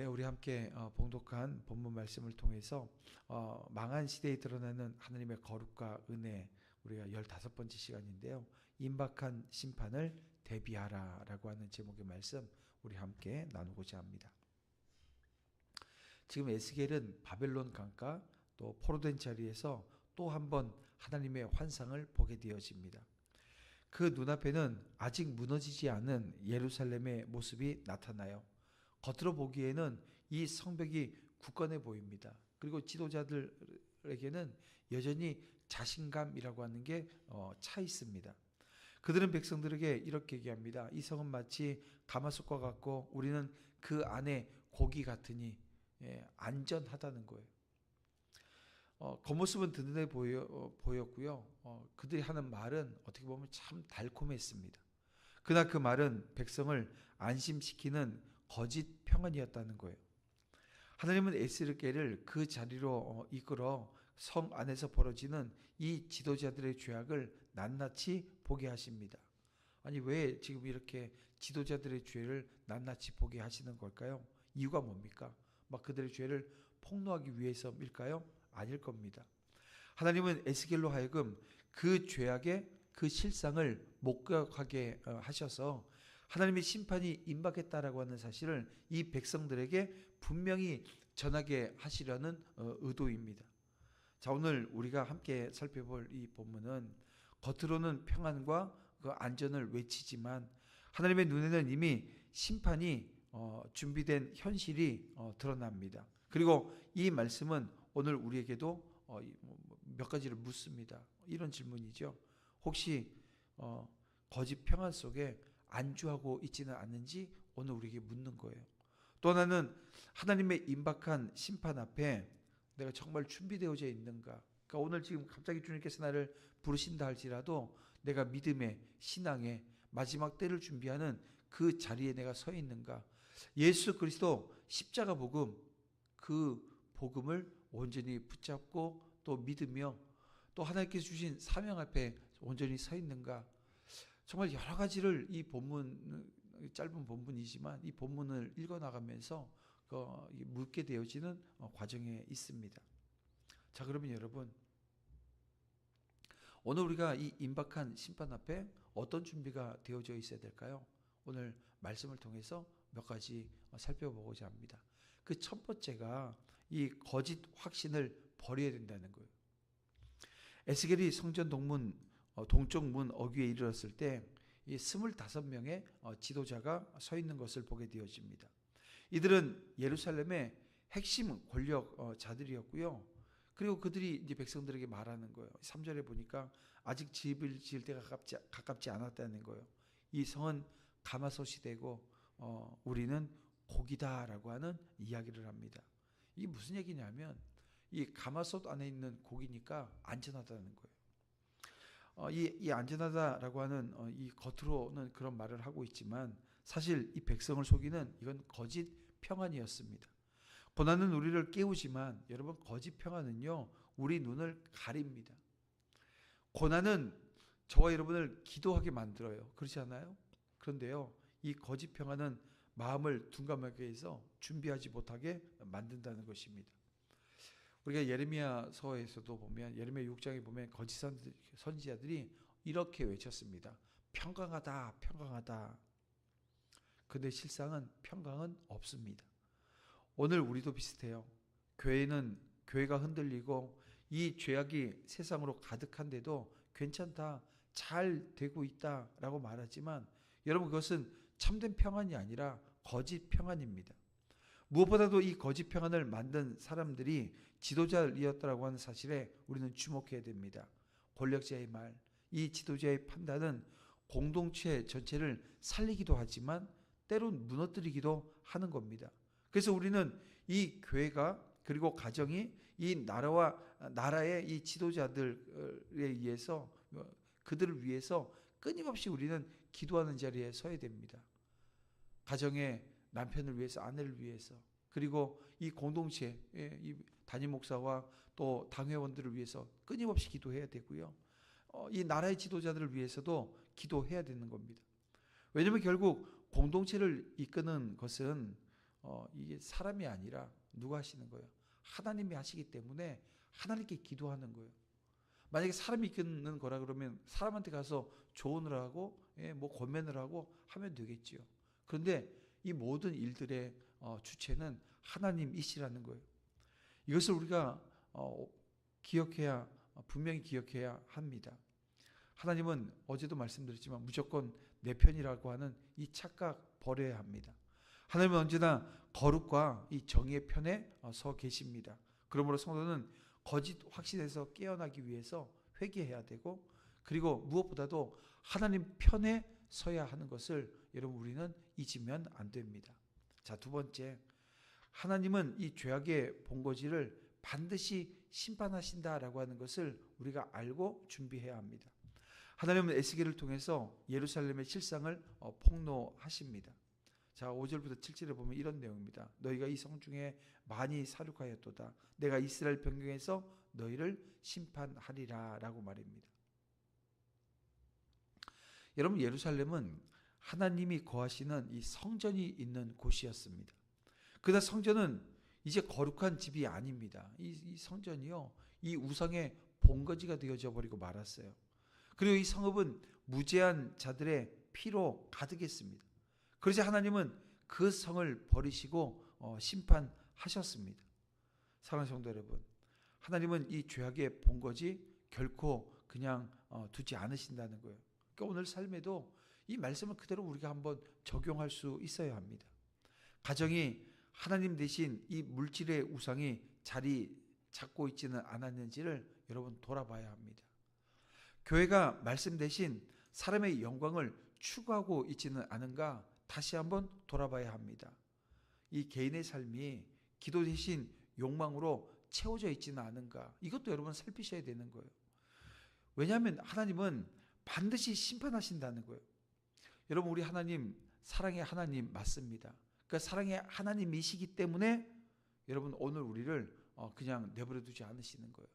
네, 우리 함께 봉독한 본문 말씀을 통해서 망한 시대에 드러나는 하나님의 거룩과 은혜, 우리가 15번째 시간인데요. 임박한 심판을 대비하라 라고 하는 제목의 말씀 우리 함께 나누고자 합니다. 지금 에스겔은 바벨론 강가 또 포로된 자리에서 또 한 번 하나님의 환상을 보게 되어집니다. 그 눈앞에는 아직 무너지지 않은 예루살렘의 모습이 나타나요. 겉으로 보기에는 이 성벽이 굳건해 보입니다. 그리고 지도자들에게는 여전히 자신감이라고 하는 게 차 있습니다. 그들은 백성들에게 이렇게 얘기합니다. 이 성은 마치 가마솥과 같고 우리는 그 안에 고기 같으니 안전하다는 거예요. 겉모습은 든든해 보였고요. 그들이 하는 말은 어떻게 보면 참 달콤했습니다. 그러나 그 말은 백성을 안심시키는 거짓 평안이었다는 거예요. 하나님은 에스겔을 그 자리로 이끌어 성 안에서 벌어지는 이 지도자들의 죄악을 낱낱이 보게 하십니다. 아니, 왜 지금 이렇게 지도자들의 죄를 낱낱이 보게 하시는 걸까요? 이유가 뭡니까? 막 그들의 죄를 폭로하기 위해서일까요? 아닐 겁니다. 하나님은 에스겔로 하여금 그 죄악의 그 실상을 목격하게 하셔서 하나님의 심판이 임박했다라고 하는 사실을 이 백성들에게 분명히 전하게 하시려는 의도입니다. 자, 오늘 우리가 함께 살펴볼 이 본문은 겉으로는 평안과 그 안전을 외치지만 하나님의 눈에는 이미 심판이 준비된 현실이 드러납니다. 그리고 이 말씀은 오늘 우리에게도 몇 가지를 묻습니다. 이런 질문이죠. 혹시 거짓 평안 속에 안주하고 있지는 않는지 오늘 우리에게 묻는 거예요. 또 하나는 하나님의 임박한 심판 앞에 내가 정말 준비되어져 있는가. 그러니까 오늘 지금 갑자기 주님께서 나를 부르신다 할지라도 내가 믿음의 신앙의 마지막 때를 준비하는 그 자리에 내가 서 있는가. 예수 그리스도 십자가 복음, 그 복음을 온전히 붙잡고 또 믿으며 또 하나님께서 주신 사명 앞에 온전히 서 있는가. 정말 여러 가지를 이 본문, 짧은 본문이지만 이 본문을 읽어나가면서 묻게 되어지는 과정에 있습니다. 자, 그러면 여러분, 오늘 우리가 이 임박한 심판 앞에 어떤 준비가 되어져 있어야 될까요? 오늘 말씀을 통해서 몇 가지 살펴보고자 합니다. 그 첫 번째가 이 거짓 확신을 버려야 된다는 거예요. 에스겔이 성전 동쪽 문 어귀에 이르렀을 때 이 25명의 지도자가 서 있는 것을 보게 되어집니다. 이들은 예루살렘의 핵심 권력자들이었고요. 그리고 그들이 이제 백성들에게 말하는 거예요. 3절에 보니까 아직 집을 지을 때가 가깝지 않았다는 거예요. 이 성은 가마솥이 되고 우리는 고기다라고 하는 이야기를 합니다. 이게 무슨 얘기냐면 이 가마솥 안에 있는 고기니까 안전하다는 거예요. 이 안전하다라고 하는 이 겉으로는 그런 말을 하고 있지만 사실 이 백성을 속이는 이건 거짓 평안이었습니다. 고난은 우리를 깨우지만 여러분, 거짓 평안은요 우리 눈을 가립니다. 고난은 저와 여러분을 기도하게 만들어요. 그렇지 않아요? 그런데요, 이 거짓 평안은 마음을 둔감하게 해서 준비하지 못하게 만든다는 것입니다. 우리가 예레미야서에서도 보면, 예레미야 6장에 보면 거짓 선지자들이 이렇게 외쳤습니다. 평강하다, 평강하다. 근데 실상은 평강은 없습니다. 오늘 우리도 비슷해요. 교회가 흔들리고 이 죄악이 세상으로 가득한데도 괜찮다, 잘 되고 있다라고 말하지만 여러분, 그것은 참된 평안이 아니라 거짓 평안입니다. 무엇보다도 이 거짓 평안을 만든 사람들이 지도자이었다고 하는 사실에 우리는 주목해야 됩니다. 권력자의 말, 이 지도자의 판단은 공동체 전체를 살리기도 하지만 때론 무너뜨리기도 하는 겁니다. 그래서 우리는 이 교회가 그리고 가정이 이 나라의 이 지도자들에 의해서, 그들을 위해서 끊임없이 우리는 기도하는 자리에 서야 됩니다. 가정의 남편을 위해서, 아내를 위해서, 그리고 이 공동체, 이 담임 목사와 또 당회원들을 위해서 끊임없이 기도해야 되고요. 이 나라의 지도자들을 위해서도 기도해야 되는 겁니다. 왜냐하면 결국 공동체를 이끄는 것은 이게 사람이 아니라 누가 하시는 거예요? 하나님이 하시기 때문에 하나님께 기도하는 거예요. 만약에 사람이 이끄는 거라 그러면 사람한테 가서 조언을 하고 뭐 권면을 하고 하면 되겠지요. 그런데 이 모든 일들의 주체는 하나님이시라는 거예요. 이것을 우리가 기억해야 분명히 기억해야 합니다. 하나님은 어제도 말씀드렸지만 무조건 내 편이라고 하는 이 착각 버려야 합니다. 하나님은 언제나 거룩과 이 정의의 편에 서 계십니다. 그러므로 성도는 거짓 확신에서 깨어나기 위해서 회개해야 되고, 그리고 무엇보다도 하나님 편에 서야 하는 것을 여러분 우리는 잊으면 안 됩니다. 자, 두 번째, 하나님은 이 죄악의 본거지를 반드시 심판하신다라고 하는 것을 우리가 알고 준비해야 합니다. 하나님은 에스겔을 통해서 예루살렘의 실상을 폭로하십니다. 자, 5절부터 7절에 보면 이런 내용입니다. 너희가 이 성 중에 많이 살육하였도다. 내가 이스라엘 변경에서 너희를 심판하리라 라고 말입니다. 여러분, 예루살렘은 하나님이 거하시는 이 성전이 있는 곳이었습니다. 그러나 성전은 이제 거룩한 집이 아닙니다. 이 성전이요, 이 우상의 본거지가 되어져 버리고 말았어요. 그리고 이 성읍은 무죄한 자들의 피로 가득했습니다. 그래서 하나님은 그 성을 버리시고 심판하셨습니다. 사랑하는 성도 여러분, 하나님은 이 죄악의 본거지 결코 그냥 두지 않으신다는 거예요. 그러니까 오늘 삶에도 이 말씀을 그대로 우리가 한번 적용할 수 있어야 합니다. 가정이 하나님 대신 이 물질의 우상이 자리 잡고 있지는 않았는지를 여러분 돌아봐야 합니다. 교회가 말씀 대신 사람의 영광을 추구하고 있지는 않은가 다시 한번 돌아봐야 합니다. 이 개인의 삶이 기도 대신 욕망으로 채워져 있지는 않은가, 이것도 여러분 살피셔야 되는 거예요. 왜냐하면 하나님은 반드시 심판하신다는 거예요. 여러분, 우리 하나님 사랑의 하나님 맞습니다. 그러니까 사랑의 하나님이시기 때문에 여러분 오늘 우리를 그냥 내버려 두지 않으시는 거예요.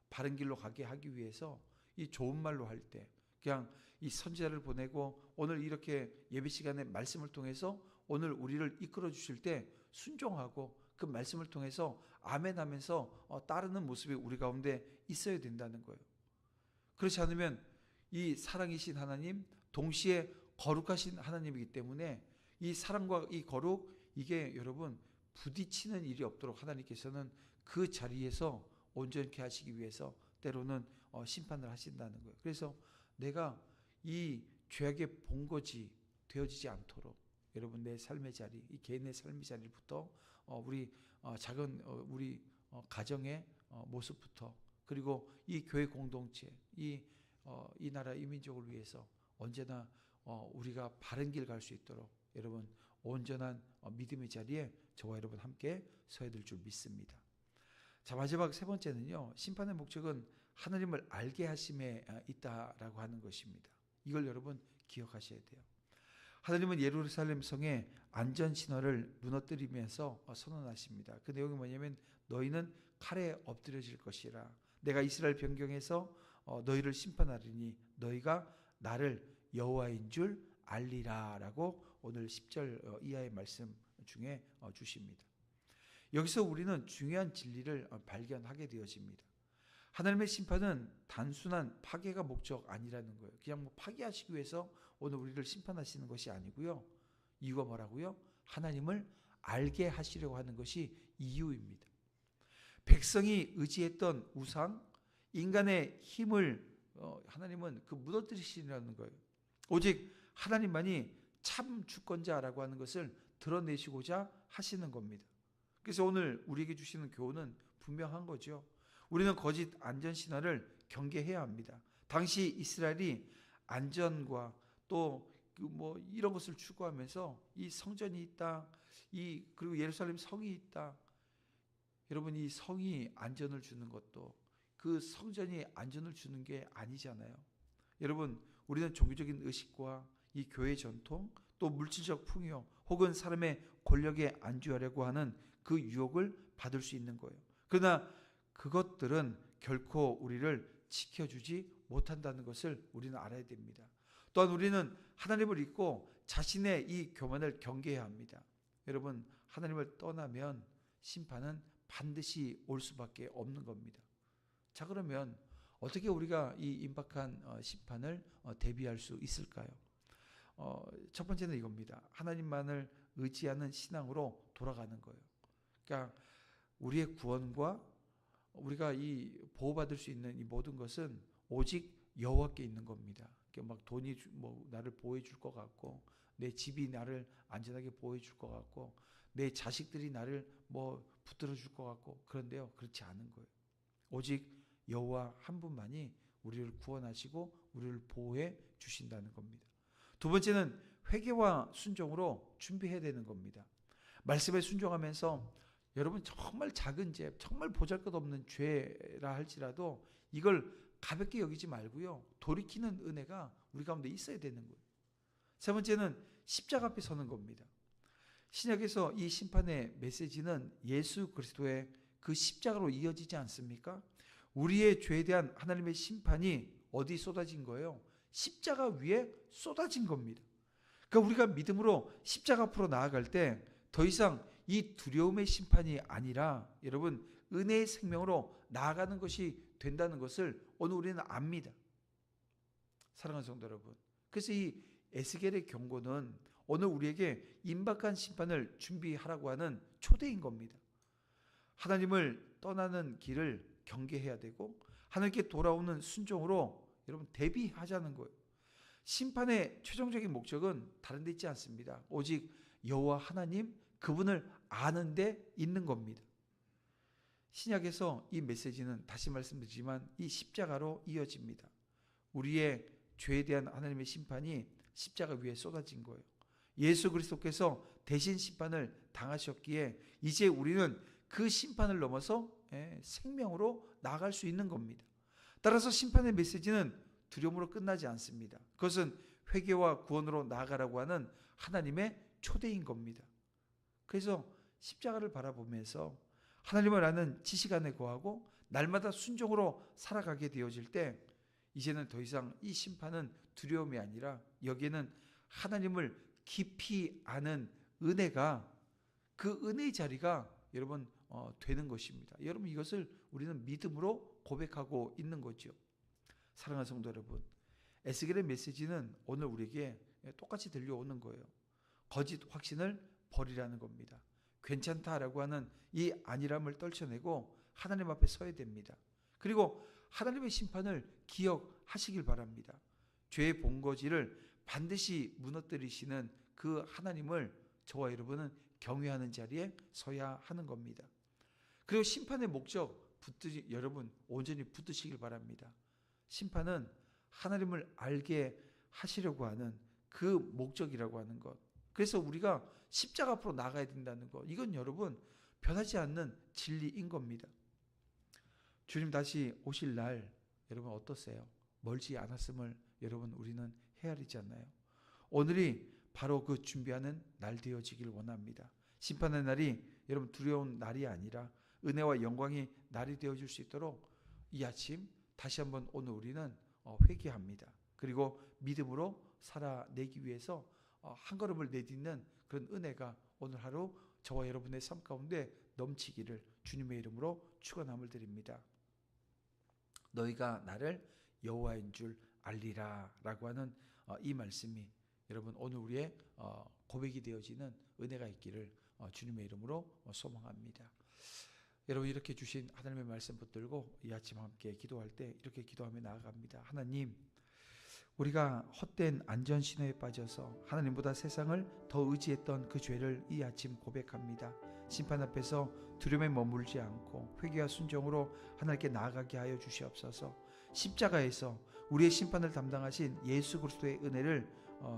바른 길로 가게 하기 위해서 이 좋은 말로 할 때 그냥 이 선지자를 보내고 오늘 이렇게 예배 시간에 말씀을 통해서 오늘 우리를 이끌어 주실 때 순종하고 그 말씀을 통해서 아멘 하면서 따르는 모습이 우리 가운데 있어야 된다는 거예요. 그렇지 않으면 이 사랑이신 하나님, 동시에 거룩하신 하나님이기 때문에 이 사랑과 이 거룩, 이게 여러분 부딪히는 일이 없도록 하나님께서는 그 자리에서 온전케 하시기 위해서 때로는 심판을 하신다는 거예요. 그래서 내가 이 죄악의 본거지 되어지지 않도록 여러분 내 삶의 자리, 이 개인의 삶의 자리부터 우리 작은 우리 가정의 모습부터, 그리고 이 교회 공동체, 이 나라 이 민족을 위해서 언제나 우리가 바른 길 갈 수 있도록 여러분 온전한 믿음의 자리에 저와 여러분 함께 서야 될 줄 믿습니다. 자, 마지막 세 번째는요, 심판의 목적은 하나님을 알게 하심에 있다라고 하는 것입니다. 이걸 여러분 기억하셔야 돼요. 하나님은 예루살렘 성의 안전 신화를 무너뜨리면서 선언하십니다. 그 내용이 뭐냐면 너희는 칼에 엎드려질 것이라. 내가 이스라엘 변경에서 너희를 심판하리니 너희가 나를 여호와인 줄 알리라라고 오늘 10절 이하의 말씀 중에 주십니다. 여기서 우리는 중요한 진리를 발견하게 되어집니다. 하나님의 심판은 단순한 파괴가 목적 아니라는 거예요. 그냥 뭐 파괴하시기 위해서 오늘 우리를 심판하시는 것이 아니고요. 이유가 뭐라고요? 하나님을 알게 하시려고 하는 것이 이유입니다. 백성이 의지했던 우상, 인간의 힘을 하나님은 그 무너뜨리시려는 거예요. 오직 하나님만이 참 주권자라고 하는 것을 드러내시고자 하시는 겁니다. 그래서 오늘 우리에게 주시는 교훈은 분명한 거죠. 우리는 거짓 안전신화를 경계해야 합니다. 당시 이스라엘이 안전과 또 뭐 이런 것을 추구하면서 이 성전이 있다, 그리고 예루살렘 성이 있다. 여러분, 이 성이 안전을 주는 것도 그 성전이 안전을 주는 게 아니잖아요. 여러분, 우리는 종교적인 의식과 이 교회 전통, 또 물질적 풍요, 혹은 사람의 권력에 안주하려고 하는 그 유혹을 받을 수 있는 거예요. 그러나 그것들은 결코 우리를 지켜주지 못한다는 것을 우리는 알아야 됩니다. 또한 우리는 하나님을 잊고 자신의 이 교만을 경계해야 합니다. 여러분, 하나님을 떠나면 심판은 반드시 올 수밖에 없는 겁니다. 자, 그러면 어떻게 우리가 이 임박한 심판을 대비할 수 있을까요? 첫 번째는 이겁니다. 하나님만을 의지하는 신앙으로 돌아가는 거예요. 그러니까 우리의 구원과 우리가 이 보호받을 수 있는 이 모든 것은 오직 여호와께 있는 겁니다. 그러니까 막 돈이 나를 보호해 줄 것 같고, 내 집이 나를 안전하게 보호해 줄 것 같고, 내 자식들이 나를 붙들어 줄 것 같고, 그런데요, 그렇지 않은 거예요. 오직 여호와 한 분만이 우리를 구원하시고 우리를 보호해 주신다는 겁니다. 두 번째는 회개와 순종으로 준비해야 되는 겁니다. 말씀에 순종하면서 여러분 정말 작은 죄, 정말 보잘것없는 죄라 할지라도 이걸 가볍게 여기지 말고요, 돌이키는 은혜가 우리 가운데 있어야 되는 거예요. 세 번째는 십자가 앞에 서는 겁니다. 신약에서 이 심판의 메시지는 예수 그리스도의 그 십자가로 이어지지 않습니까? 우리의 죄에 대한 하나님의 심판이 어디 쏟아진 거예요? 십자가 위에 쏟아진 겁니다. 그러니까 우리가 믿음으로 십자가 앞으로 나아갈 때 더 이상 이 두려움의 심판이 아니라 여러분 은혜의 생명으로 나아가는 것이 된다는 것을 오늘 우리는 압니다. 사랑하는 성도 여러분, 그래서 이 에스겔의 경고는 오늘 우리에게 임박한 심판을 준비하라고 하는 초대인 겁니다. 하나님을 떠나는 길을 경계해야 되고 하나님께 돌아오는 순종으로 여러분 대비하자는 거예요. 심판의 최종적인 목적은 다른 데 있지 않습니다. 오직 여호와 하나님 그분을 아는 데 있는 겁니다. 신약에서 이 메시지는 다시 말씀드리지만 이 십자가로 이어집니다. 우리의 죄에 대한 하나님의 심판이 십자가 위에 쏟아진 거예요. 예수 그리스도께서 대신 심판을 당하셨기에 이제 우리는 그 심판을 넘어서 생명으로 나아갈 수 있는 겁니다. 따라서 심판의 메시지는 두려움으로 끝나지 않습니다. 그것은 회개와 구원으로 나아가라고 하는 하나님의 초대인 겁니다. 그래서 십자가를 바라보면서 하나님을 아는 지식 안에 거하고 날마다 순종으로 살아가게 되어질 때 이제는 더 이상 이 심판은 두려움이 아니라 여기에는 하나님을 깊이 아는 은혜가, 그 은혜의 자리가 여러분 되는 것입니다. 여러분 이것을 우리는 믿음으로 고백하고 있는 거죠. 사랑하는 성도 여러분, 에스겔의 메시지는 오늘 우리에게 똑같이 들려오는 거예요. 거짓 확신을 버리라는 겁니다. 괜찮다라고 하는 이 안일함을 떨쳐내고 하나님 앞에 서야 됩니다. 그리고 하나님의 심판을 기억하시길 바랍니다. 죄의 본거지를 반드시 무너뜨리시는 그 하나님을 저와 여러분은 경외하는 자리에 서야 하는 겁니다. 그리고 심판의 목적 여러분 온전히 붙드시길 바랍니다. 심판은 하나님을 알게 하시려고 하는 그 목적이라고 하는 것. 그래서 우리가 십자가 앞으로 나가야 된다는 것. 이건 여러분 변하지 않는 진리인 겁니다. 주님 다시 오실 날 여러분 어떠세요? 멀지 않았음을 여러분 우리는 헤아리지 않나요? 오늘이 바로 그 준비하는 날 되어지길 원합니다. 심판의 날이 여러분 두려운 날이 아니라 은혜와 영광이 날이 되어질 수 있도록 이 아침 다시 한번 오늘 우리는 회개합니다. 그리고 믿음으로 살아내기 위해서 한 걸음을 내딛는 그런 은혜가 오늘 하루 저와 여러분의 삶 가운데 넘치기를 주님의 이름으로 축원함을 드립니다. 너희가 나를 여호와인 줄 알리라 라고 하는 이 말씀이 여러분 오늘 우리의 고백이 되어지는 은혜가 있기를 주님의 이름으로 소망합니다. 여러분 이렇게 주신 하나님의 말씀 붙들고 이 아침 함께 기도할 때 이렇게 기도하며 나아갑니다. 하나님, 우리가 헛된 안전신호에 빠져서 하나님보다 세상을 더 의지했던 그 죄를 이 아침 고백합니다. 심판 앞에서 두려움에 머물지 않고 회개와 순종으로 하나님께 나아가게 하여 주시옵소서. 십자가에서 우리의 심판을 담당하신 예수 그리스도의 은혜를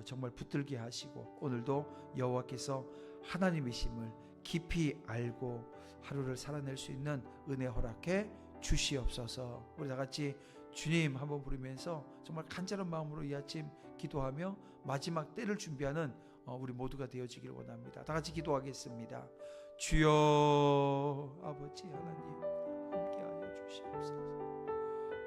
정말 붙들게 하시고 오늘도 여호와께서 하나님이심을 깊이 알고 하루를 살아낼 수 있는 은혜 허락해 주시옵소서. 우리 다 같이 주님 한번 부르면서 정말 간절한 마음으로 이 아침 기도하며 마지막 때를 준비하는 우리 모두가 되어지길 원합니다. 다 같이 기도하겠습니다. 주여 아버지 하나님 함께하여 주시옵소서.